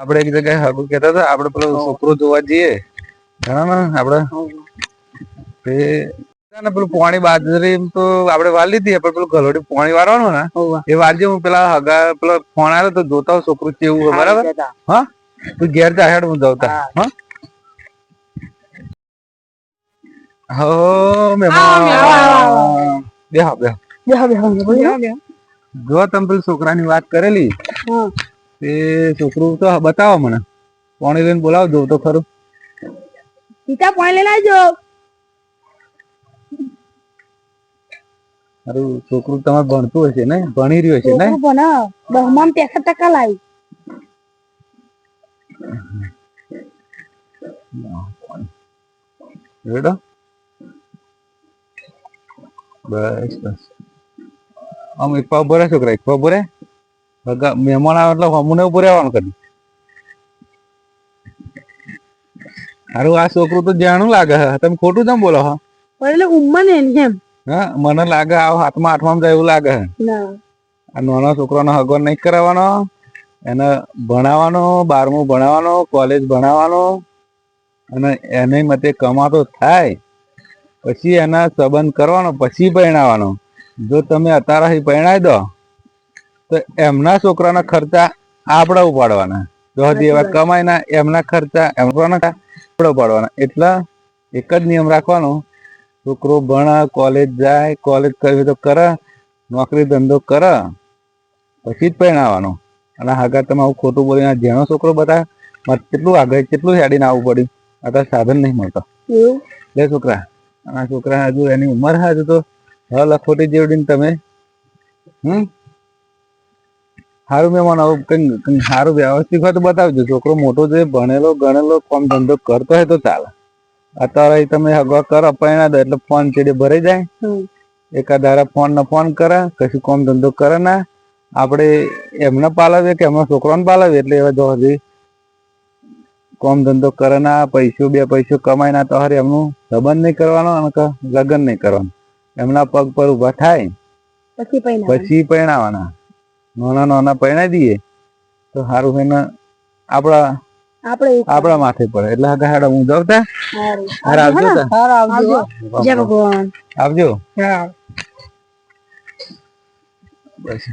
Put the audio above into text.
આપડે એક જગ્યાએ હગું કેતા હતા આપડે પેલો છોકરો જોવા જઈએ ઘણા ને આપડે તે પેલું પાણી બાજરી તો આપડે વાળ લીધી પણ પેલું ગલોડી પાણી વાળવાનું ને એ વાળજે હું પેલા હગા પેલો ફોન આવ્યો તો જોતા હું છોકરું કેવું હોય બરાબર હા તું ઘેર જા હેડ હું જવતા હા હો મેમણ બેહો બેહો જો તમે પેલું છોકરાની વાત કરેલી તે છોકરું તો બતાવો મને પાણી લઈને બોલાવ દઉં તો ખરું સીતા પાણી લઈને આવજો અરે છોકરું તમારે ભણતું હશે ને ભણી રહ્યું હશે ને દહમાં 63% લાવી રેડો બસ બસ આમ એક પાવ ભરે છોકરા એક પાવ ભરે મહેમાન આવે એટલે અમને ઉપર આવવાનું કરી હારું આ છોકરું તો જાણું લાગે હે તમે ખોટું કેમ બોલો હો એટલે ઉમ્મા ને એમ હા મને લાગે આ હાથમાં આઠમાં જાય એવું લાગે હે આ નાનો છોકરાનો હગો નહીં કરાવવાનો એને ભણાવવાનો 12મું ભણાવવાનો કોલેજ ભણાવવાનો અને એને મતે કમાતો થાય પછી એના સંબંધ કરવાનો પછી પરણાવવાનો જો તમે અત્યારે પરણાવી દો તો એમના છોકરાના ખર્ચા આપડે ઉપાડવાના જો હજી એવા કમાય ના એમના ખર્ચા એમના આપડે ઉપાડવાના એટલે એક જ નિયમ રાખવાનો છોકરો ભણે કોલેજ જાય કોલેજ કરવી તો કરે નોકરી ધંધો કરે પછી જ પરણાવવાનો અને આગળ તમે આવું ખોટું બોલીને જેનો છોકરો બધા કેટલું આગળ કેટલું હેડીને આવવું પડ્યું અત્યારે સાધન નહીં મળતો લે છોકરા આ છોકરા હજુ એની ઉંમર હે હજુ તો લખોટી જેવડીને તમે સારું મહેમાન આવું કઈ સારું વ્યવસ્થિત હોય તો બતાવજો છોકરો મોટો છે ભણેલો ગણેલો કામ ધંધો કરતો હોય તો ચાલે અત્યારે તમે હગવા કરો પરણા દો એટલે ફોન ચેડે ભરાઈ જાય એકાદ ધારા ફોન ને ફોન કરે કશું કામ ધંધો કરે ના આપડે એમને પાલાવીએ કે એમના છોકરાને પાલાવીએ એટલે એવા જો હજી કામ ધંધો કરે ના પૈસો બે પૈસો કમાય ના તો હારે એમનું સંબંધ નહીં કરવાનો અને લગ્ન નહીં કરવાનું એમના પગ પર ઉભા થાય પછી પરણાવાના નાના નાના પરણાવી દઈએ તો સારું એને આપડા માથે પડે એટલે હાડા હું જવતા આવજો બસ